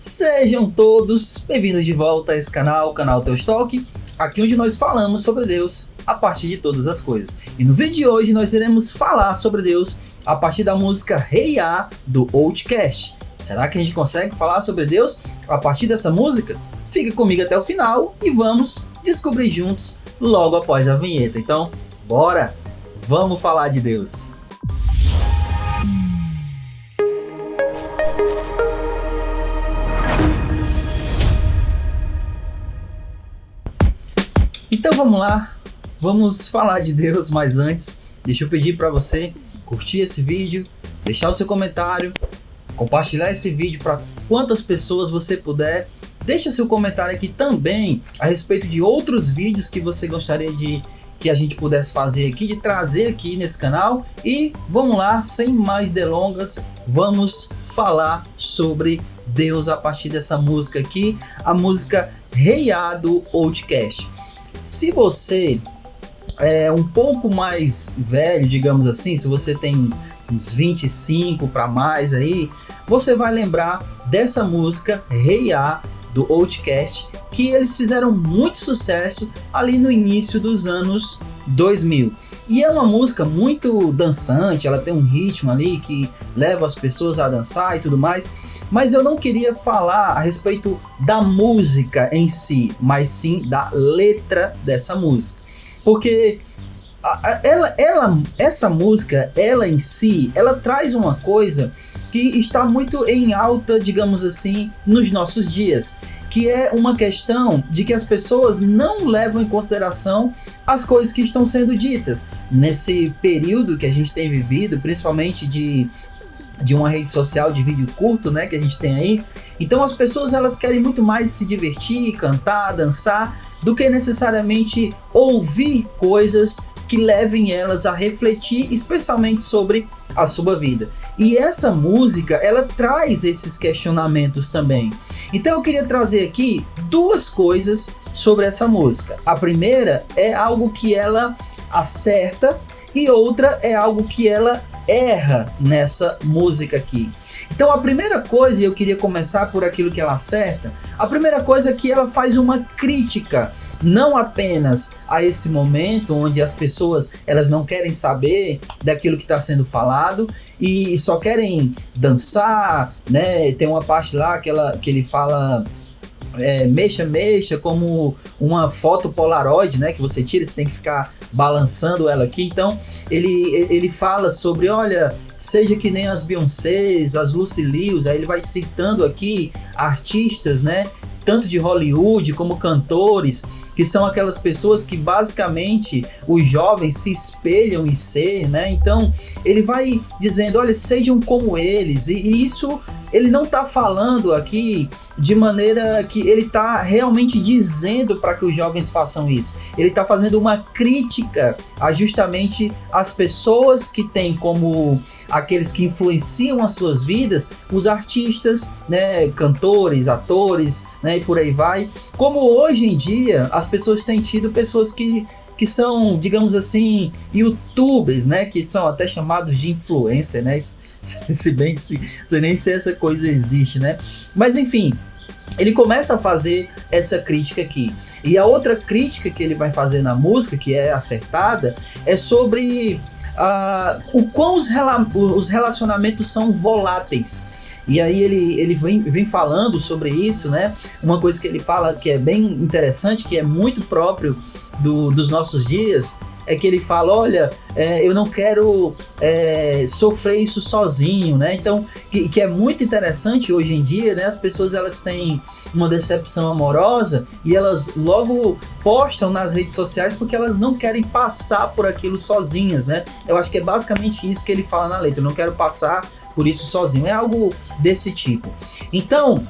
Sejam todos bem-vindos de volta a esse canal, o canal Teus Talk, aqui onde nós falamos sobre Deus a partir de todas as coisas. E no vídeo de hoje nós iremos falar sobre Deus a partir da música Hey Ya, do Outcast. Será que a gente consegue falar sobre Deus a partir dessa música? Fica comigo até o final e vamos descobrir juntos logo após a vinheta. Então, bora! Vamos falar de Deus! Então vamos lá, vamos falar de Deus, mas antes, deixa eu pedir para você curtir esse vídeo, deixar o seu comentário, compartilhar esse vídeo para quantas pessoas você puder. Deixa seu comentário aqui também a respeito de outros vídeos que você gostaria de que a gente pudesse fazer aqui, de trazer aqui nesse canal. E vamos lá, sem mais delongas, vamos falar sobre Deus a partir dessa música aqui, a música Hey Ya, do Outcast. Se você é um pouco mais velho, digamos assim, se você tem uns 25 para mais aí, você vai lembrar dessa música Hey Ya, do Outcast, que eles fizeram muito sucesso ali no início dos anos 2000. E é uma música muito dançante, ela tem um ritmo ali que leva as pessoas a dançar e tudo mais. Mas eu não queria falar a respeito da música em si, mas sim da letra dessa música. Porque essa música, ela em si, ela traz uma coisa que está muito em alta, digamos assim, nos nossos dias, que é uma questão de que as pessoas não levam em consideração as coisas que estão sendo ditas. Nesse período que a gente tem vivido, principalmente de uma rede social de vídeo curto, né, que a gente tem aí. Então as pessoas elas querem muito mais se divertir, cantar, dançar, do que necessariamente ouvir coisas que levem elas a refletir, especialmente sobre a sua vida. E essa música, ela traz esses questionamentos também. Então eu queria trazer aqui duas coisas sobre essa música. A primeira é algo que ela acerta e outra é algo que ela erra nessa música aqui. Então a primeira coisa, e eu queria começar por aquilo que ela acerta, a primeira coisa é que ela faz uma crítica, não apenas a esse momento onde as pessoas elas não querem saber daquilo que está sendo falado e só querem dançar, né? Tem uma parte lá que ele fala mexa, como uma foto Polaroid, né, que você tira, você tem que ficar balançando ela aqui. Então ele fala sobre, olha, seja que nem as Beyoncés, as Lucy Lius, aí ele vai citando aqui artistas, né, tanto de Hollywood como cantores, que são aquelas pessoas que basicamente os jovens se espelham em ser, né? Então ele vai dizendo, olha, sejam como eles, e isso ele não está falando aqui de maneira que ele está realmente dizendo para que os jovens façam isso. Ele está fazendo uma crítica a justamente as pessoas que têm como aqueles que influenciam as suas vidas, os artistas, né, cantores, atores, né, e por aí vai. Como hoje em dia as pessoas têm tido pessoas que são, digamos assim, youtubers, né, que são até chamados de influencer, né, se bem que nem se essa coisa existe, né, mas enfim, ele começa a fazer essa crítica aqui. E a outra crítica que ele vai fazer na música, que é acertada, é sobre o quão os relacionamentos são voláteis. E aí ele vem falando sobre isso, né? Uma coisa que ele fala que é bem interessante, que é muito próprio dos nossos dias, é que ele fala, olha, eu não quero sofrer isso sozinho, né? Então, que é muito interessante hoje em dia, né? As pessoas elas têm uma decepção amorosa e elas logo postam nas redes sociais porque elas não querem passar por aquilo sozinhas, né? Eu acho que é basicamente isso que ele fala na letra, eu não quero passar por isso sozinho, é algo desse tipo. Então,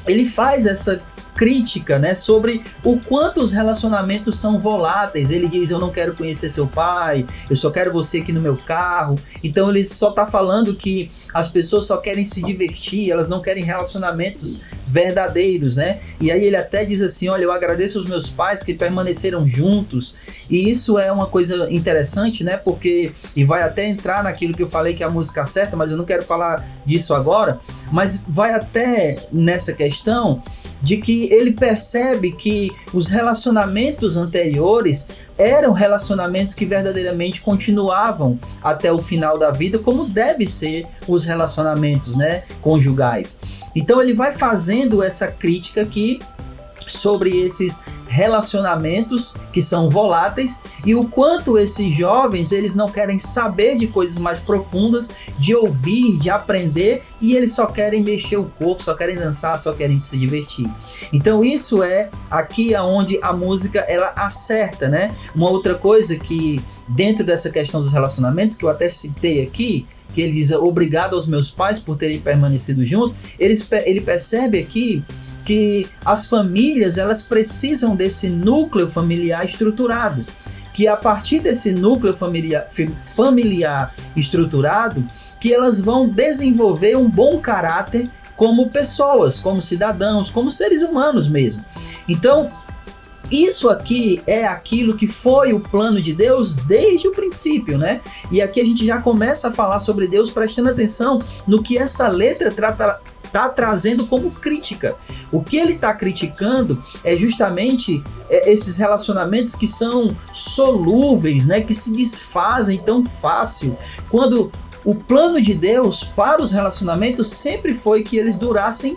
ele faz essa crítica, né, sobre o quanto os relacionamentos são voláteis. Ele diz: eu não quero conhecer seu pai, eu só quero você aqui no meu carro. Então ele só está falando que as pessoas só querem se divertir, elas não querem relacionamentos verdadeiros, né? E aí ele até diz assim: olha, eu agradeço aos meus pais que permaneceram juntos. E isso é uma coisa interessante, né? Porque, e vai até entrar naquilo que eu falei que é a música certa, mas eu não quero falar disso agora, mas vai até nessa questão de que ele percebe que os relacionamentos anteriores eram relacionamentos que verdadeiramente continuavam até o final da vida, como deve ser os relacionamentos, né, conjugais. Então ele vai fazendo essa crítica aqui sobre esses relacionamentos que são voláteis e o quanto esses jovens, eles não querem saber de coisas mais profundas, de ouvir, de aprender, e eles só querem mexer o corpo, só querem dançar, só querem se divertir. Então isso é aqui onde a música ela acerta, né? Uma outra coisa que dentro dessa questão dos relacionamentos, que eu até citei aqui, que ele diz: obrigado aos meus pais por terem permanecido juntos, ele percebe aqui que as famílias, elas precisam desse núcleo familiar estruturado, que a partir desse núcleo familiar estruturado, que elas vão desenvolver um bom caráter como pessoas, como cidadãos, como seres humanos mesmo. Então, isso aqui é aquilo que foi o plano de Deus desde o princípio, né? E aqui a gente já começa a falar sobre Deus prestando atenção no que essa letra está trazendo como crítica. O que ele está criticando é justamente esses relacionamentos que são solúveis, né? Que se desfazem tão fácil, quando o plano de Deus para os relacionamentos sempre foi que eles durassem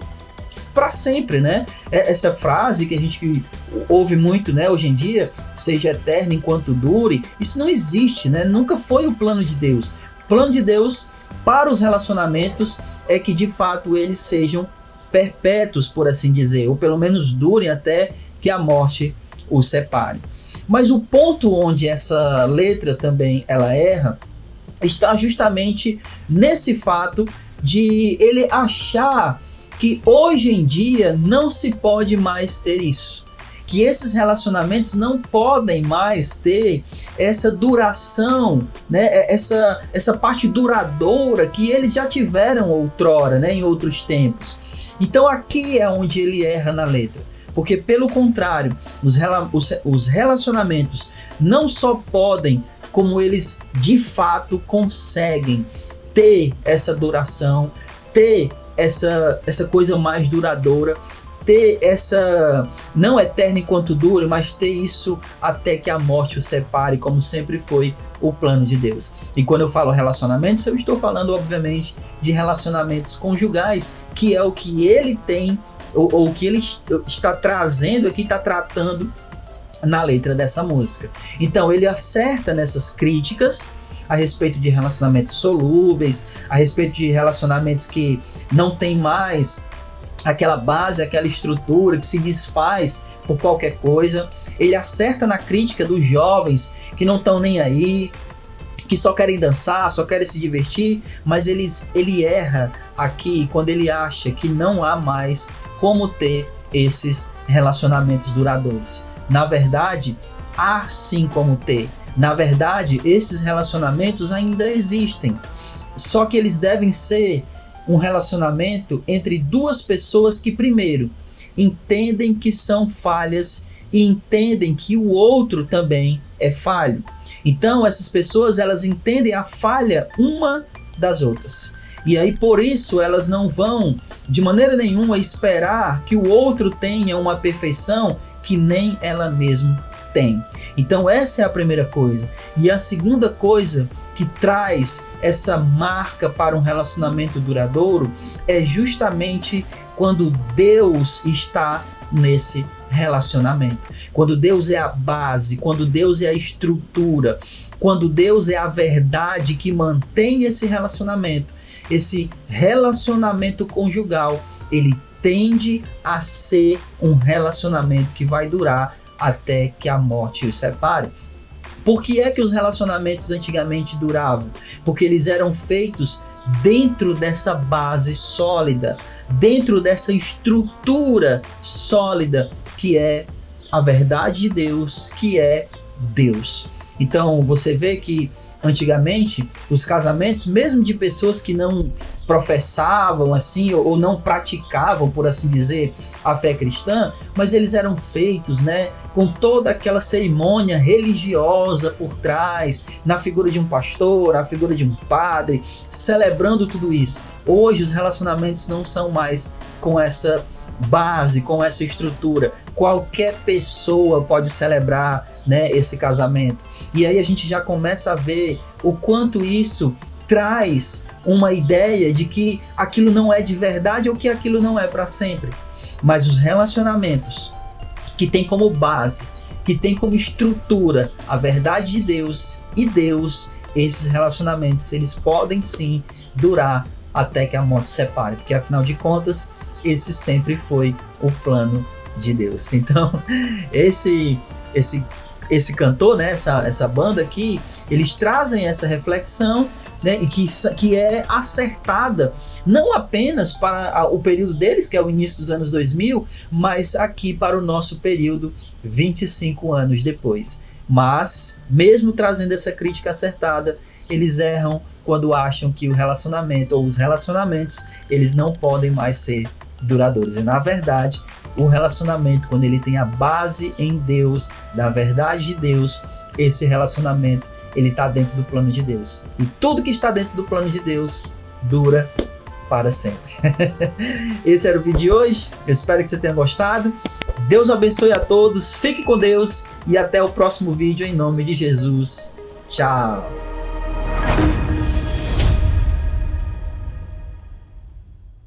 para sempre, né? Essa frase que a gente ouve muito, né, hoje em dia, seja eterno enquanto dure, isso não existe, né? Nunca foi o plano de Deus. O plano de Deus para os relacionamentos é que de fato eles sejam perpétuos, por assim dizer, ou pelo menos durem até que a morte os separe. Mas o ponto onde essa letra também ela erra está justamente nesse fato de ele achar que hoje em dia não se pode mais ter isso, que esses relacionamentos não podem mais ter essa duração, né? essa parte duradoura que eles já tiveram outrora, né? Em outros tempos. Então aqui é onde ele erra na letra, porque pelo contrário, os relacionamentos não só podem, como eles de fato conseguem ter essa duração, ter essa coisa mais duradoura, ter essa, não eterna enquanto dure, mas ter isso até que a morte o separe, como sempre foi o plano de Deus. E quando eu falo relacionamentos, eu estou falando obviamente de relacionamentos conjugais, que é o que ele tem, ou o que ele está trazendo aqui, está tratando na letra dessa música. Então ele acerta nessas críticas a respeito de relacionamentos solúveis, a respeito de relacionamentos que não tem mais aquela base, aquela estrutura, que se desfaz por qualquer coisa. Ele acerta na crítica dos jovens que não estão nem aí, que só querem dançar, só querem se divertir, mas ele erra aqui quando ele acha que não há mais como ter esses relacionamentos duradouros. Na verdade, há sim como ter. Na verdade, esses relacionamentos ainda existem, só que eles devem ser um relacionamento entre duas pessoas que, primeiro, entendem que são falhas e entendem que o outro também é falho. Então, essas pessoas, elas entendem a falha uma das outras. E aí, por isso, elas não vão, de maneira nenhuma, esperar que o outro tenha uma perfeição que nem ela mesma tem. Então, essa é a primeira coisa. E a segunda coisa que traz essa marca para um relacionamento duradouro é justamente quando Deus está nesse relacionamento. Quando Deus é a base, quando Deus é a estrutura, quando Deus é a verdade que mantém esse relacionamento conjugal, ele tende a ser um relacionamento que vai durar até que a morte os separe. Por que é que os relacionamentos antigamente duravam? Porque eles eram feitos dentro dessa base sólida, dentro dessa estrutura sólida que é a verdade de Deus, que é Deus. Então você vê que antigamente os casamentos, mesmo de pessoas que não professavam assim ou não praticavam, por assim dizer, a fé cristã, mas eles eram feitos, né, com toda aquela cerimônia religiosa por trás, na figura de um pastor, a figura de um padre, celebrando tudo isso. Hoje os relacionamentos não são mais com essa base, com essa estrutura. Qualquer pessoa pode celebrar, né, esse casamento. E aí a gente já começa a ver o quanto isso traz uma ideia de que aquilo não é de verdade ou que aquilo não é para sempre. Mas os relacionamentos que tem como base, que tem como estrutura a verdade de Deus e Deus, esses relacionamentos, eles podem sim durar até que a morte separe, porque afinal de contas, esse sempre foi o plano de Deus. Então, esse cantor, né, essa banda aqui, eles trazem essa reflexão, né, e que é acertada não apenas para o período deles, que é o início dos anos 2000, mas aqui para o nosso período 25 anos depois. Mas, mesmo trazendo essa crítica acertada, eles erram quando acham que o relacionamento ou os relacionamentos, eles não podem mais ser duradouros. E na verdade, o relacionamento, quando ele tem a base em Deus, da verdade de Deus, esse relacionamento, ele está dentro do plano de Deus. E tudo que está dentro do plano de Deus dura para sempre. Esse era o vídeo de hoje. Eu espero que você tenha gostado. Deus abençoe a todos. Fique com Deus e até o próximo vídeo em nome de Jesus. Tchau.